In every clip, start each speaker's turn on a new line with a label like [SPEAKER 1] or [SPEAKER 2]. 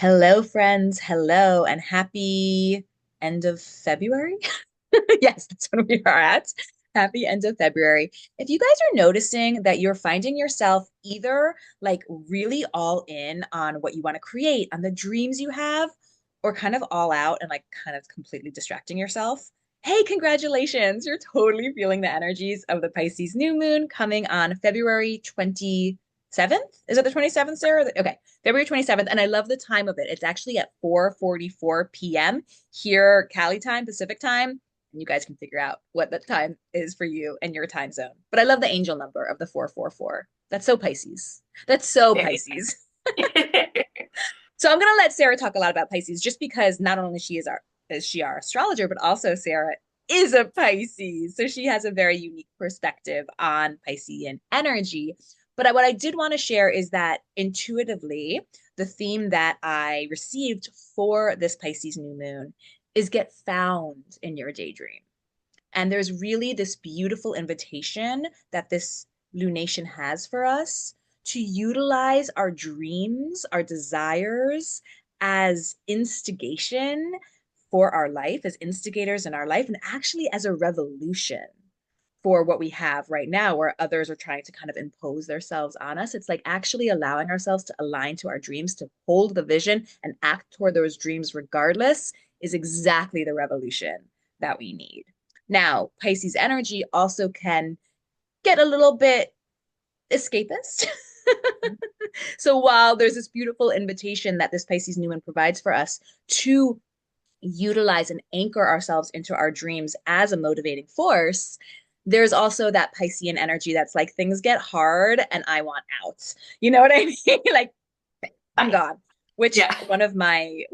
[SPEAKER 1] Hello, friends. Hello, and happy end of February. Yes, that's when we are at. Happy end of February. If you guys are noticing that you're finding yourself either like really all in on what you want to create, on the dreams you have, or kind of all out and like kind of completely distracting yourself, hey, congratulations. You're totally feeling the energies of the Pisces new moon coming on February 27th. Is it the 27th, Sarah? Okay, February 27th. And I love the time of it. It's actually at 4:44 p.m. here, Cali time, Pacific time. And you guys can figure out what that time is for you and your time zone. But I love the angel number of the 444. That's so Pisces. That's so
[SPEAKER 2] Very
[SPEAKER 1] Pisces.
[SPEAKER 2] nice.
[SPEAKER 1] So I'm going to let Sarah talk a lot about Pisces just because not only is she our astrologer, but also Sarah is a Pisces. So she has a very unique perspective on Piscean energy. But what I did want to share is that intuitively, the theme that I received for this Pisces new moon is get found in your daydream. And there's really this beautiful invitation that this lunation has for us to utilize our dreams, our desires as instigation for our life, as instigators in our life, and actually as a revolution for what we have right now, where others are trying to kind of impose themselves on us. It's like actually allowing ourselves to align to our dreams, to hold the vision and act toward those dreams regardless, is exactly the revolution that we need. Now, Pisces energy also can get a little bit escapist. So while there's this beautiful invitation that this Pisces new moon provides for us to utilize and anchor ourselves into our dreams as a motivating force, there's also that Piscean energy that's like things get hard and I want out. You know what I mean? Like I'm
[SPEAKER 2] Nice.
[SPEAKER 1] gone. Which
[SPEAKER 2] Yeah.
[SPEAKER 1] one of my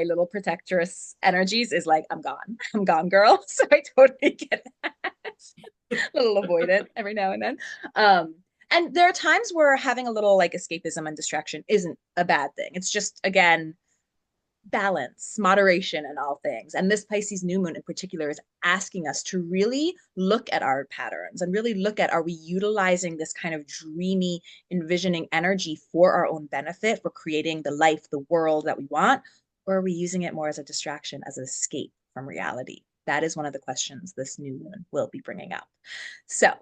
[SPEAKER 1] little protectress energies is like, I'm gone. I'm gone, girl. So I totally get that. A little avoidant every now and then. Um, and there are times where having a little like escapism and distraction isn't a bad thing. It's just again balance, moderation in all things. And this Pisces new moon in particular is asking us to really look at our patterns and really look at, are we utilizing this kind of dreamy, envisioning energy for our own benefit, for creating the life, the world that we want? Or are we using it more as a distraction, as an escape from reality? That is one of the questions this new moon will be bringing up. So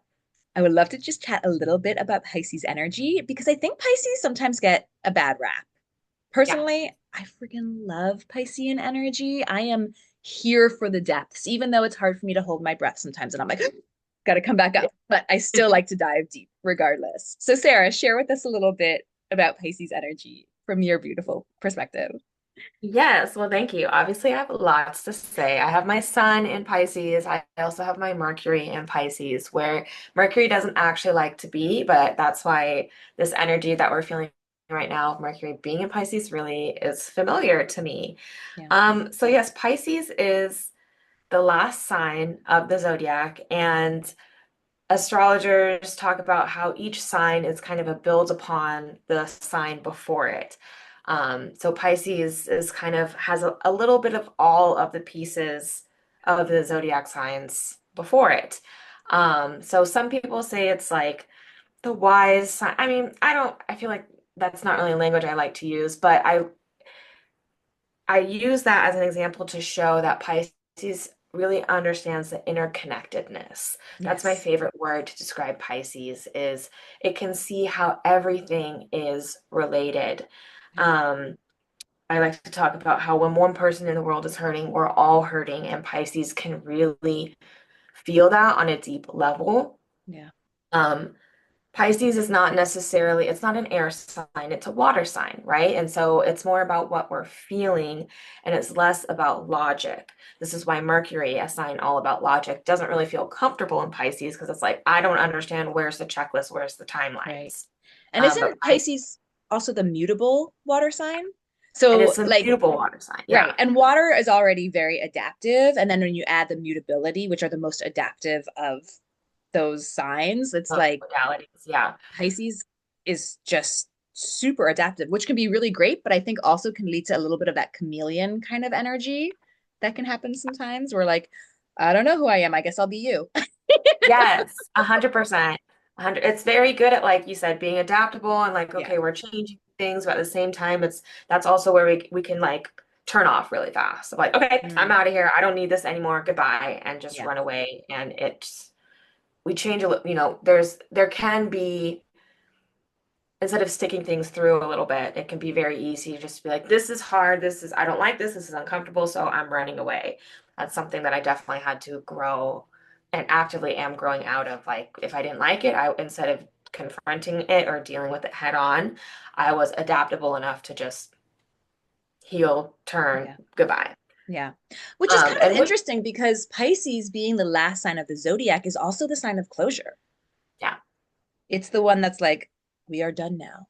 [SPEAKER 1] I would love to just chat a little bit about Pisces energy because I think Pisces sometimes get a bad rap.
[SPEAKER 2] Yeah.
[SPEAKER 1] Personally, I freaking love Piscean energy. I am here for the depths, even though it's hard for me to hold my breath sometimes. And I'm like, got to come back up. But I still like to dive deep regardless. So, Sarah, share with us a little bit about Pisces energy from your beautiful perspective.
[SPEAKER 2] Yes, well, thank you. Obviously, I have lots to say. I have my sun in Pisces. I also have my Mercury in Pisces, where Mercury doesn't actually like to be, but that's why this energy that we're feeling right now of Mercury being in Pisces really is familiar to me.
[SPEAKER 1] Yeah.
[SPEAKER 2] So yes, Pisces is the last sign of the zodiac, and astrologers talk about how each sign is kind of a build upon the sign before it. So Pisces is kind of has a little bit of all of the pieces of the zodiac signs before it. So some people say it's like the wise sign. I mean, I feel like that's not really language I like to use, but I use that as an example to show that Pisces really understands the interconnectedness. That's my
[SPEAKER 1] Yes.
[SPEAKER 2] favorite word to describe Pisces is it can see how everything is related.
[SPEAKER 1] Yeah.
[SPEAKER 2] Um, I like to talk about how when one person in the world is hurting, we're all hurting, and Pisces can really feel that on a deep level.
[SPEAKER 1] Yeah.
[SPEAKER 2] Um, Pisces is not necessarily, it's not an air sign, it's a water sign, right? And so it's more about what we're feeling and it's less about logic. This is why Mercury, a sign all about logic, doesn't really feel comfortable in Pisces because it's like, I don't understand where's the checklist, where's the
[SPEAKER 1] Right.
[SPEAKER 2] timelines.
[SPEAKER 1] And
[SPEAKER 2] But
[SPEAKER 1] isn't Pisces also the mutable water sign?
[SPEAKER 2] and
[SPEAKER 1] So,
[SPEAKER 2] it's a
[SPEAKER 1] like,
[SPEAKER 2] mutable water sign.
[SPEAKER 1] right.
[SPEAKER 2] Yeah.
[SPEAKER 1] And water is already very adaptive. And then when you add the mutability, which are the most adaptive of those signs, it's
[SPEAKER 2] Of
[SPEAKER 1] like
[SPEAKER 2] modalities. Yeah.
[SPEAKER 1] Pisces is just super adaptive, which can be really great, but I think also can lead to a little bit of that chameleon kind of energy that can happen sometimes. Where like, I don't know who I am. I guess I'll be you.
[SPEAKER 2] Yes, 100%. It's very good at, like you said, being adaptable and like,
[SPEAKER 1] Yeah.
[SPEAKER 2] okay, we're changing things, but at the same time, that's also where we can like turn off really fast. Like, okay, I'm
[SPEAKER 1] Mm,
[SPEAKER 2] out of here. I don't need this anymore. Goodbye, and just
[SPEAKER 1] yeah.
[SPEAKER 2] run away. And it's we change a little, there can be, instead of sticking things through a little bit, it can be very easy to just be like, this is hard, I don't like this is uncomfortable, so I'm running away. That's something that I definitely had to grow and actively am growing out of. Like, if I didn't like it, I instead of confronting it or dealing with it head on, I was adaptable enough to just heal, turn,
[SPEAKER 1] Yeah.
[SPEAKER 2] goodbye.
[SPEAKER 1] Yeah. Which is kind of
[SPEAKER 2] And with
[SPEAKER 1] interesting because Pisces being the last sign of the zodiac is also the sign of closure.
[SPEAKER 2] Yeah,
[SPEAKER 1] It's the one that's like, we are done now.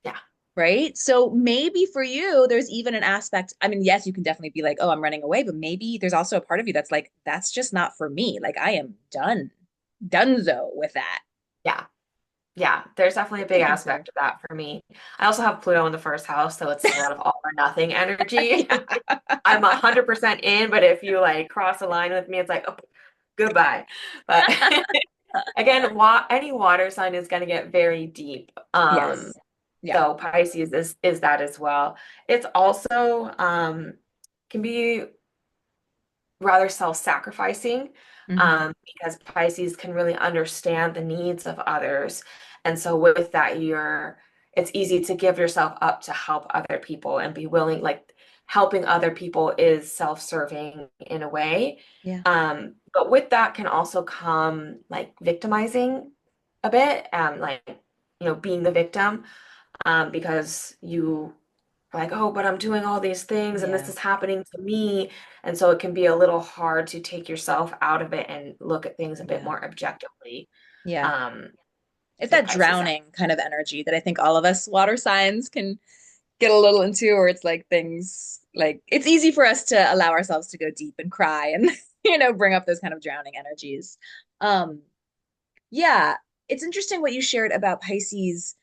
[SPEAKER 2] yeah.
[SPEAKER 1] Right. So maybe for you, there's even an aspect. I mean, yes, you can definitely be like, oh, I'm running away, but maybe there's also a part of you that's like, that's just not for me. Like, I am done, donezo with that.
[SPEAKER 2] Yeah. Yeah, there's definitely a
[SPEAKER 1] Which
[SPEAKER 2] big
[SPEAKER 1] I can see.
[SPEAKER 2] aspect of that for me. I also have Pluto in the first house, so it's a lot of all or nothing energy.
[SPEAKER 1] Yeah.
[SPEAKER 2] I'm 100% in, but if you like cross a line with me, it's like, oh, goodbye. But again, wa any water sign is going to get very deep.
[SPEAKER 1] Yes. Yeah.
[SPEAKER 2] So Pisces is that as well. It's also can be rather self-sacrificing,
[SPEAKER 1] Hmm.
[SPEAKER 2] because Pisces can really understand the needs of others. And so with that, it's easy to give yourself up to help other people and be willing, like helping other people is self-serving in a way.
[SPEAKER 1] Yeah.
[SPEAKER 2] But with that can also come like victimizing a bit, like, being the victim, because you like, oh, but I'm doing all these things and this
[SPEAKER 1] Yeah.
[SPEAKER 2] is happening to me. And so it can be a little hard to take yourself out of it and look at things a bit
[SPEAKER 1] Yeah.
[SPEAKER 2] more objectively.
[SPEAKER 1] Yeah.
[SPEAKER 2] Um,
[SPEAKER 1] It's
[SPEAKER 2] with
[SPEAKER 1] that
[SPEAKER 2] Pisces.
[SPEAKER 1] drowning kind of energy that I think all of us water signs can get a little into, where it's like things like it's easy for us to allow ourselves to go deep and cry and bring up those kind of drowning energies. Um, yeah, it's interesting what you shared about Pisces,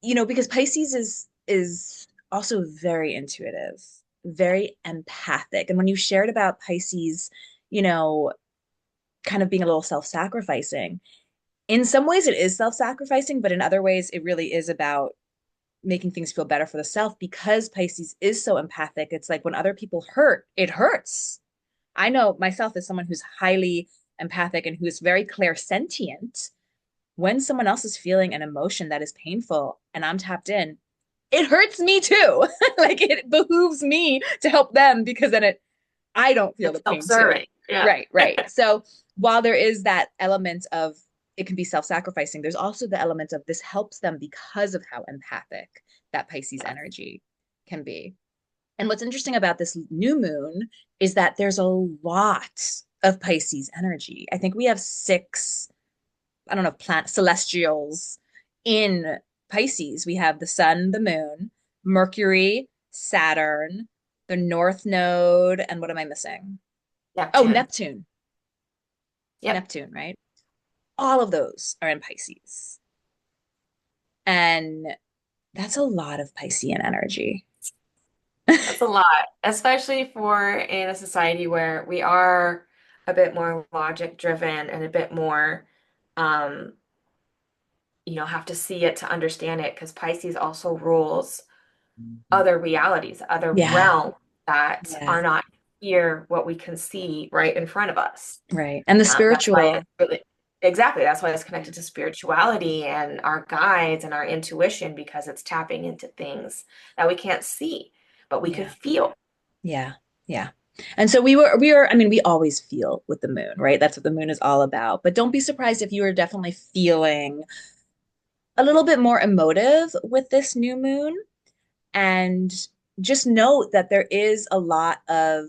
[SPEAKER 1] because Pisces is also very intuitive, very empathic. And when you shared about Pisces, you know, kind of being a little self-sacrificing, in some ways it is self-sacrificing, but in other ways it really is about making things feel better for the self because Pisces is so empathic. It's like when other people hurt, it hurts. I know myself as someone who's highly empathic and who is very clairsentient. When someone else is feeling an emotion that is painful and I'm tapped in, it hurts me too. Like it behooves me to help them because then I don't feel the
[SPEAKER 2] It's
[SPEAKER 1] pain too.
[SPEAKER 2] self-serving. Yeah.
[SPEAKER 1] Right, right. So while there is that element of it can be self-sacrificing, there's also the element of this helps them because of how empathic that Pisces
[SPEAKER 2] Yes.
[SPEAKER 1] energy can be. And what's interesting about this new moon is that there's a lot of Pisces energy. I think we have six, I don't know, planet celestials in Pisces. We have the sun, the moon, Mercury, Saturn, the North Node, and what am I missing? Oh,
[SPEAKER 2] Neptune.
[SPEAKER 1] Neptune.
[SPEAKER 2] Yep.
[SPEAKER 1] Neptune, right? All of those are in Pisces. And that's a lot of Piscean energy.
[SPEAKER 2] That's a lot, especially for in a society where we are a bit more logic driven and a bit more, um, have to see it to understand it, because Pisces also rules other realities, other
[SPEAKER 1] Yeah,
[SPEAKER 2] realms that
[SPEAKER 1] yeah,
[SPEAKER 2] are not here, what we can see right in front of us.
[SPEAKER 1] right. And the
[SPEAKER 2] That's why
[SPEAKER 1] spiritual,
[SPEAKER 2] it's really, exactly, that's why it's connected to spirituality and our guides and our intuition, because it's tapping into things that we can't see, but we can
[SPEAKER 1] yeah,
[SPEAKER 2] feel.
[SPEAKER 1] yeah, yeah. And so we were, I mean, we always feel with the moon, right? That's what the moon is all about. But don't be surprised if you are definitely feeling a little bit more emotive with this new moon. And just note that there is a lot of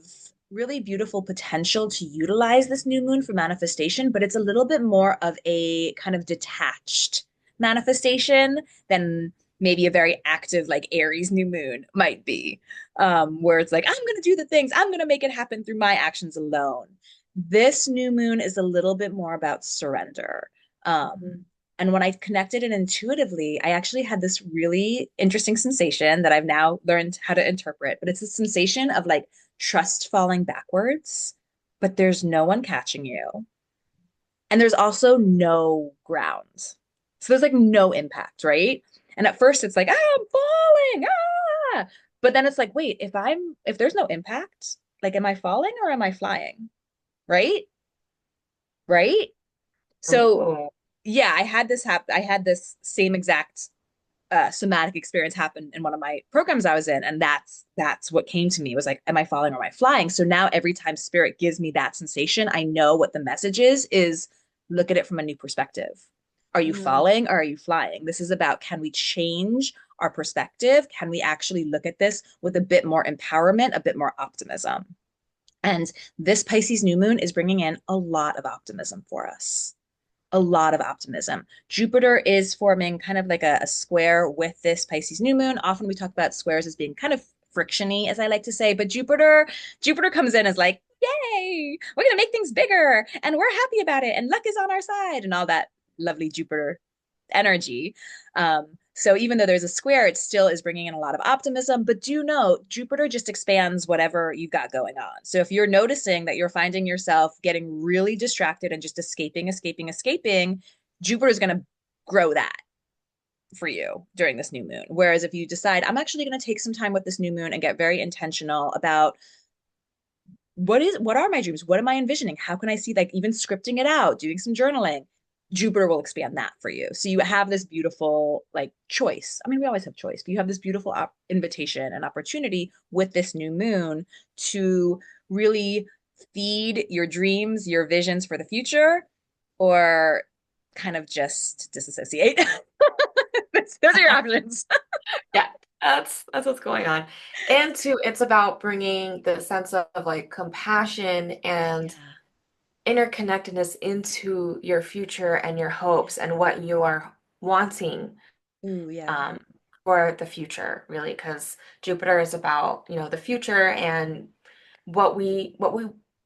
[SPEAKER 1] really beautiful potential to utilize this new moon for manifestation, but it's a little bit more of a kind of detached manifestation than maybe a very active, like Aries new moon might be, where it's like, I'm going to do the things, I'm going to make it happen through my actions alone. This new moon is a little bit more about surrender.
[SPEAKER 2] Mhm.
[SPEAKER 1] And when I connected it intuitively, I actually had this really interesting sensation that I've now learned how to interpret. But it's a sensation of like trust falling backwards, but there's no one catching you. And there's also no ground. So there's like no impact, right? And at first it's like, ah, I'm falling, ah. But then it's like, wait, if there's no impact, like, am I falling or am I flying? Right? Right? So
[SPEAKER 2] Oh.
[SPEAKER 1] yeah, I had this same exact somatic experience happen in one of my programs I was in, and that's what came to me. It was like, am I falling or am I flying? So now every time spirit gives me that sensation, I know what the message is look at it from a new perspective. Are you
[SPEAKER 2] Mm.
[SPEAKER 1] falling or are you flying? This is about, can we change our perspective? Can we actually look at this with a bit more empowerment, a bit more optimism? And this Pisces new moon is bringing in a lot of optimism for us, a lot of optimism. Jupiter is forming kind of like a square with this Pisces new moon. Often we talk about squares as being kind of frictiony, as I like to say, but Jupiter comes in as like, yay, we're gonna make things bigger and we're happy about it and luck is on our side and all that lovely Jupiter energy. So even though there's a square, it still is bringing in a lot of optimism. But do know, Jupiter just expands whatever you've got going on. So if you're noticing that you're finding yourself getting really distracted and just escaping, Jupiter is going to grow that for you during this new moon. Whereas if you decide, I'm actually going to take some time with this new moon and get very intentional about what are my dreams? What am I envisioning? How can I see, like, even scripting it out, doing some journaling? Jupiter will expand that for you. So you have this beautiful like choice. I mean, we always have choice, but you have this beautiful invitation and opportunity with this new moon to really feed your dreams, your visions for the future, or kind of just disassociate. Those are your options.
[SPEAKER 2] Yeah, that's what's going on. And two, it's about bringing the sense of like compassion and
[SPEAKER 1] Yeah.
[SPEAKER 2] interconnectedness into your future and your hopes and what you are wanting
[SPEAKER 1] Ooh, yeah.
[SPEAKER 2] um, for the future, really, because Jupiter is about, the future and what we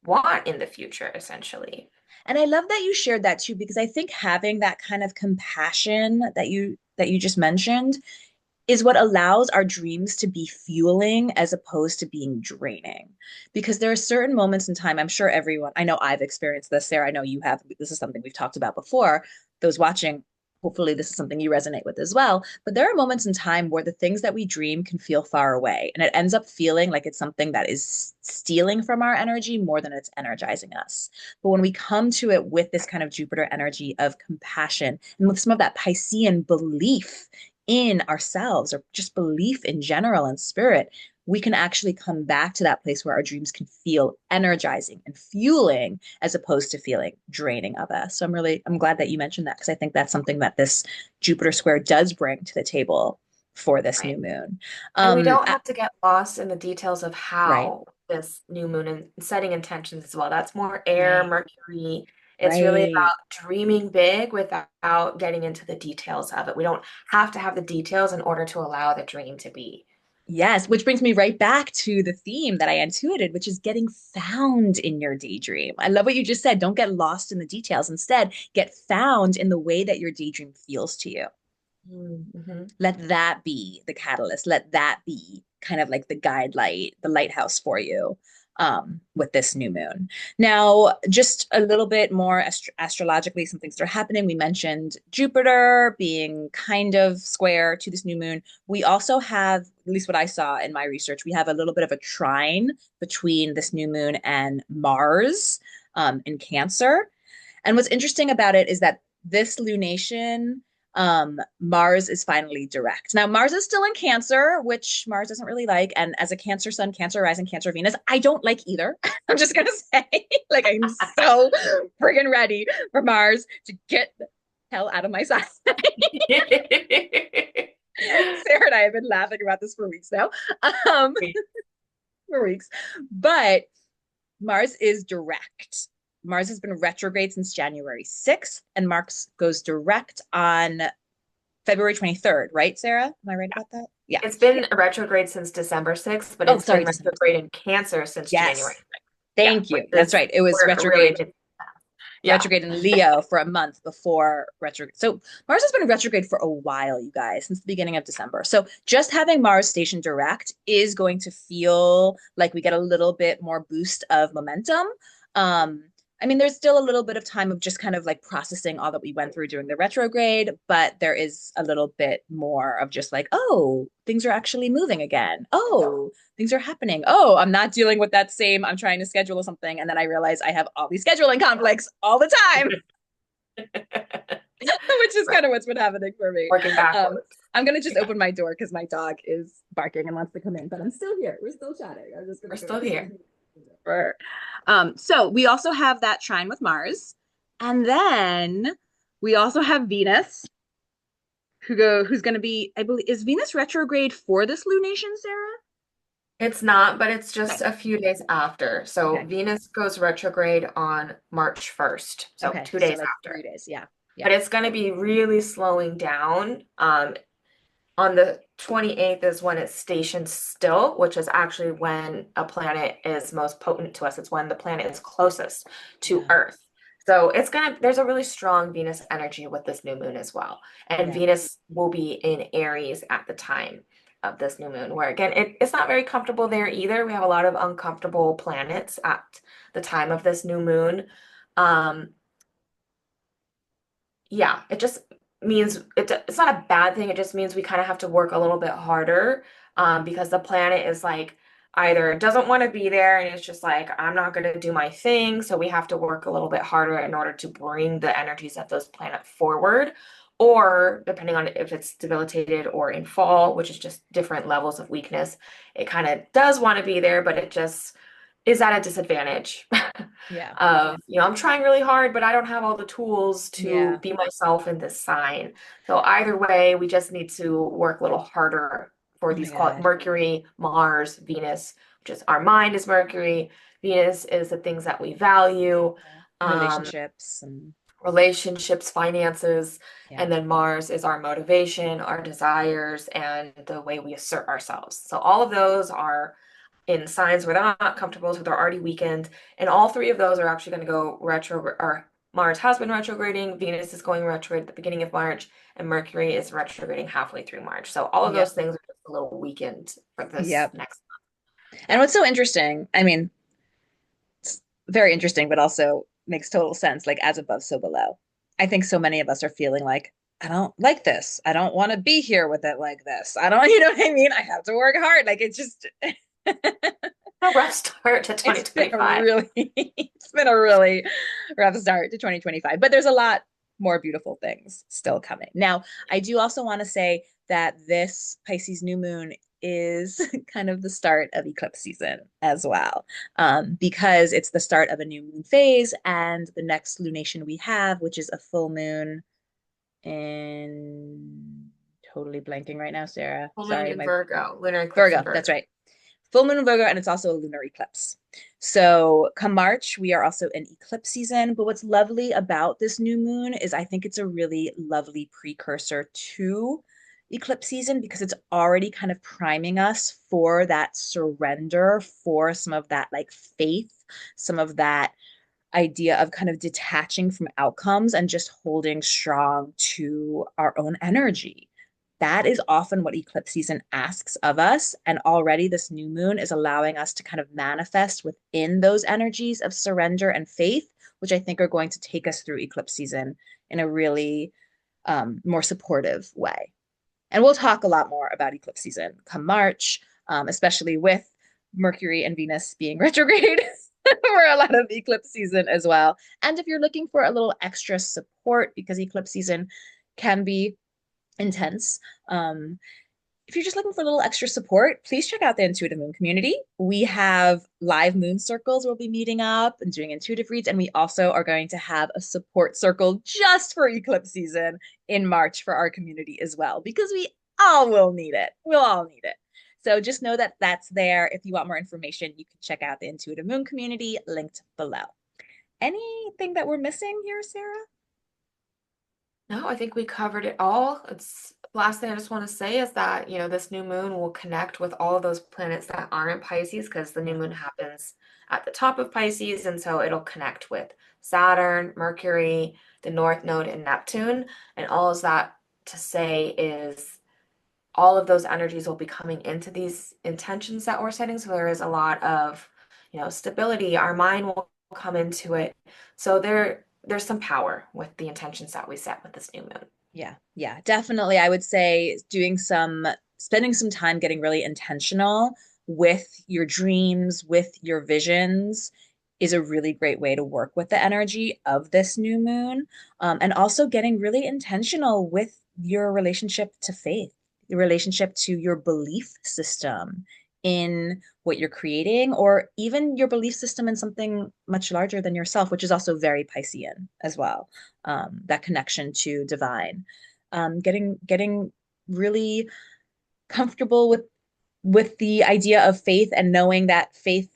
[SPEAKER 2] want in the future, essentially.
[SPEAKER 1] And I love that you shared that too, because I think having that kind of compassion that you just mentioned is what allows our dreams to be fueling as opposed to being draining. Because there are certain moments in time, I'm sure everyone, I know I've experienced this, Sarah, I know you have, this is something we've talked about before. Those watching, hopefully this is something you resonate with as well. But there are moments in time where the things that we dream can feel far away. And it ends up feeling like it's something that is stealing from our energy more than it's energizing us. But when we come to it with this kind of Jupiter energy of compassion and with some of that Piscean belief in ourselves or just belief in general and spirit, we can actually come back to that place where our dreams can feel energizing and fueling as opposed to feeling draining of us. So I'm glad that you mentioned that because I think that's something that this Jupiter square does bring to the table for this new
[SPEAKER 2] Right.
[SPEAKER 1] moon.
[SPEAKER 2] And we
[SPEAKER 1] Um,
[SPEAKER 2] don't have to get lost in the details of
[SPEAKER 1] right,
[SPEAKER 2] how this new moon and setting intentions as well. That's more air,
[SPEAKER 1] right,
[SPEAKER 2] Mercury. It's really
[SPEAKER 1] right.
[SPEAKER 2] about dreaming big without getting into the details of it. We don't have to have the details in order to allow the dream to be.
[SPEAKER 1] Yes, which brings me right back to the theme that I intuited, which is getting found in your daydream. I love what you just said. Don't get lost in the details. Instead, get found in the way that your daydream feels to you.
[SPEAKER 2] Mm-hmm.
[SPEAKER 1] Let that be the catalyst. Let that be kind of like the guide light, the lighthouse for you with this new moon. Now, just a little bit more astrologically, some things that are happening. We mentioned Jupiter being kind of square to this new moon. We also have, at least what I saw in my research, we have a little bit of a trine between this new moon and Mars in Cancer. And what's interesting about it is that this lunation, Mars is finally direct. Now, Mars is still in Cancer, which Mars doesn't really like. And as a Cancer Sun, Cancer Rising, Cancer Venus, I don't like either. I'm just going to say, like, I'm so friggin' ready for Mars to get the hell out of my side. Sarah and I have been laughing about this for weeks now. Um, for weeks. But Mars is direct. Mars has been retrograde since January 6th, and Mars goes direct on February 23rd, right, Sarah? Am I right about that? Yeah.
[SPEAKER 2] It's
[SPEAKER 1] Yeah.
[SPEAKER 2] been retrograde since December 6th, but
[SPEAKER 1] Oh,
[SPEAKER 2] it's
[SPEAKER 1] sorry,
[SPEAKER 2] been
[SPEAKER 1] December.
[SPEAKER 2] retrograde in Cancer since January
[SPEAKER 1] Yes.
[SPEAKER 2] 6th. Yeah,
[SPEAKER 1] Thank
[SPEAKER 2] which
[SPEAKER 1] you. That's
[SPEAKER 2] is
[SPEAKER 1] right. It was
[SPEAKER 2] where it really
[SPEAKER 1] retrograde
[SPEAKER 2] did. Yeah.
[SPEAKER 1] retrograde in Leo for a month before retrograde. So Mars has been retrograde for a while, you guys, since the beginning of December. So just having Mars station direct is going to feel like we get a little bit more boost of momentum. Um, I mean, there's still a little bit of time of just kind of like processing all that we went through during the retrograde, but there is a little bit more of just like, oh, things are actually moving again. Oh, things are happening. Oh, I'm not dealing with that same, I'm trying to schedule something. And then I realize I have all these scheduling conflicts all the time, which is
[SPEAKER 2] Right.
[SPEAKER 1] kind of what's been happening for me.
[SPEAKER 2] Working
[SPEAKER 1] Um,
[SPEAKER 2] backwards.
[SPEAKER 1] I'm gonna just
[SPEAKER 2] Yeah,
[SPEAKER 1] open my door because my dog is barking and wants to come in, but I'm still here. We're still chatting. I'm just
[SPEAKER 2] we're
[SPEAKER 1] gonna go
[SPEAKER 2] still here.
[SPEAKER 1] for so we also have that trine with Mars, and then we also have Venus, who's going to be, I believe, is Venus retrograde for this lunation, Sarah?
[SPEAKER 2] It's not, but it's
[SPEAKER 1] No.
[SPEAKER 2] just a few days after. So
[SPEAKER 1] Okay.
[SPEAKER 2] Venus goes retrograde on March 1st, so
[SPEAKER 1] Okay.
[SPEAKER 2] two
[SPEAKER 1] So
[SPEAKER 2] days
[SPEAKER 1] like
[SPEAKER 2] after.
[SPEAKER 1] 3 days. Yeah. Yeah.
[SPEAKER 2] But it's going to be really slowing down. On the 28th is when it's stationed still, which is actually when a planet is most potent to us. It's when the planet is closest to
[SPEAKER 1] Yeah.
[SPEAKER 2] Earth. So there's a really strong Venus energy with this new moon as well. And
[SPEAKER 1] Yeah.
[SPEAKER 2] Venus will be in Aries at the time of this new moon, where again, it's not very comfortable there either. We have a lot of uncomfortable planets at the time of this new moon. Um, yeah, it just means it's not a bad thing. It just means we kind of have to work a little bit harder because the planet is like either doesn't want to be there and it's just like, I'm not going to do my thing. So we have to work a little bit harder in order to bring the energies of those planets forward. Or depending on if it's debilitated or in fall, which is just different levels of weakness, it kind of does want to be there, but it just is at a disadvantage.
[SPEAKER 1] Yeah.
[SPEAKER 2] I'm trying really hard, but I don't have all the tools to
[SPEAKER 1] Yeah.
[SPEAKER 2] be myself in this sign. So either way, we just need to work a little harder for
[SPEAKER 1] Oh my
[SPEAKER 2] these
[SPEAKER 1] God.
[SPEAKER 2] Mercury, Mars, Venus, which is our mind is Mercury. Venus is the things that we value,
[SPEAKER 1] Yeah.
[SPEAKER 2] um,
[SPEAKER 1] Relationships and
[SPEAKER 2] relationships, finances,
[SPEAKER 1] yeah.
[SPEAKER 2] and then Mars is our motivation, our desires, and the way we assert ourselves. So all of those are in signs where they're not comfortable, so they're already weakened. And all three of those are actually going to go retro, or Mars has been retrograding, Venus is going retrograde at the beginning of March, and Mercury is retrograding halfway through March. So all of those
[SPEAKER 1] Yep.
[SPEAKER 2] things are just a little weakened for this
[SPEAKER 1] Yep.
[SPEAKER 2] next month.
[SPEAKER 1] And
[SPEAKER 2] Yeah.
[SPEAKER 1] what's so interesting, I mean, it's very interesting, but also makes total sense, like as above, so below. I think so many of us are feeling like, I don't like this. I don't want to be here with it like this. I don't, you know what I mean? I have to work hard. Like it's just
[SPEAKER 2] A rough start to
[SPEAKER 1] it's been a
[SPEAKER 2] 2025.
[SPEAKER 1] really it's been a really rough start to 2025, but there's a lot more beautiful things still coming. Now, I do also want to say that this Pisces new moon is kind of the start of eclipse season as well, because it's the start of a new moon phase, and the next lunation we have, which is a full moon in totally blanking right now, Sarah.
[SPEAKER 2] Full moon
[SPEAKER 1] Sorry,
[SPEAKER 2] in
[SPEAKER 1] my
[SPEAKER 2] Virgo, lunar eclipse in
[SPEAKER 1] Virgo,
[SPEAKER 2] Virgo.
[SPEAKER 1] that's right. Full moon in Virgo, and it's also a lunar eclipse. So come March, we are also in eclipse season. But what's lovely about this new moon is I think it's a really lovely precursor to eclipse season because it's already kind of priming us for that surrender, for some of that like faith, some of that idea of kind of detaching from outcomes and just holding strong to our own energy. That is often what eclipse season asks of us. And already this new moon is allowing us to kind of manifest within those energies of surrender and faith, which I think are going to take us through eclipse season in a really more supportive way. And we'll talk a lot more about eclipse season come March, especially with Mercury and Venus being retrograde for a lot of eclipse season as well. And if you're looking for a little extra support, because eclipse season can be intense, if you're just looking for a little extra support, please check out the Intuitive Moon community. We have live moon circles. We'll be meeting up and doing intuitive reads. And we also are going to have a support circle just for eclipse season in March for our community as well, because we all will need it. We'll all need it. So just know that that's there. If you want more information, you can check out the Intuitive Moon community linked below. Anything that we're missing here, Sarah?
[SPEAKER 2] No, I think we covered it all. It's last thing I just want to say is that, this new moon will connect with all of those planets that aren't Pisces because the new
[SPEAKER 1] Yeah.
[SPEAKER 2] moon happens at the top of Pisces, and so it'll connect with Saturn, Mercury, the North Node, and Neptune. And all is that to say is all of those energies will be coming into these intentions that we're setting. So there is a lot of, stability. Our mind will come into it. So there's some power with the intentions that we set with this new moon.
[SPEAKER 1] Yeah, yeah, definitely. I would say spending some time getting really intentional with your dreams, with your visions is a really great way to work with the energy of this new moon. And also getting really intentional with your relationship to faith, your relationship to your belief system in what you're creating, or even your belief system in something much larger than yourself, which is also very Piscean as well. That connection to divine, getting really comfortable with the idea of faith and knowing that faith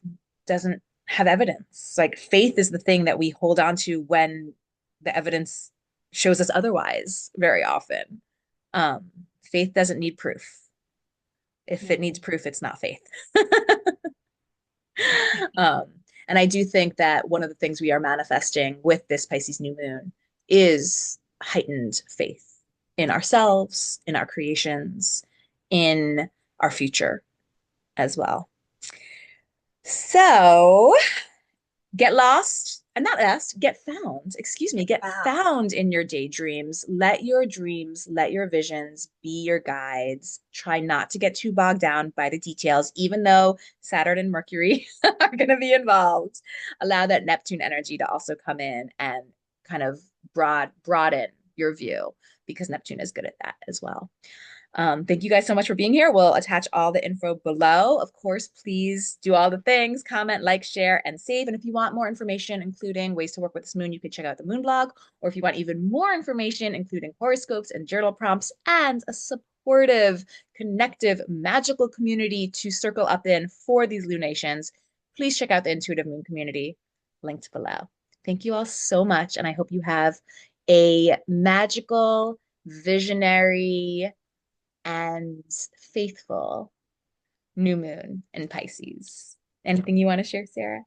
[SPEAKER 1] doesn't have evidence. Like faith is the thing that we hold on to when the evidence shows us otherwise very often. Um, Faith doesn't need proof. If it needs
[SPEAKER 2] Mhm.
[SPEAKER 1] proof, it's not faith. Um, and I do think that one of the things we are manifesting with this Pisces new moon is heightened faith in ourselves, in our creations, in our future as well. So get lost, and not lost, get found, excuse me, get
[SPEAKER 2] Wow.
[SPEAKER 1] found in your daydreams. Let your dreams, let your visions be your guides. Try not to get too bogged down by the details, even though Saturn and Mercury are going to be involved. Allow that Neptune energy to also come in and kind of broaden your view because Neptune is good at that as well. Thank you guys so much for being here. We'll attach all the info below. Of course, please do all the things, comment, like, share, and save. And if you want more information, including ways to work with this moon, you can check out the MoonBlog. Or if you want even more information, including horoscopes and journal prompts and a supportive, connective, magical community to circle up in for these lunations, please check out the Intuitive Moon community linked below. Thank you all so much. And I hope you have a magical, visionary, and faithful new moon in Pisces. Anything you want to share, Sarah?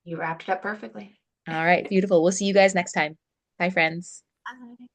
[SPEAKER 2] You wrapped it up perfectly.
[SPEAKER 1] All right, beautiful. We'll see you guys next time. Bye, friends.
[SPEAKER 2] Bye.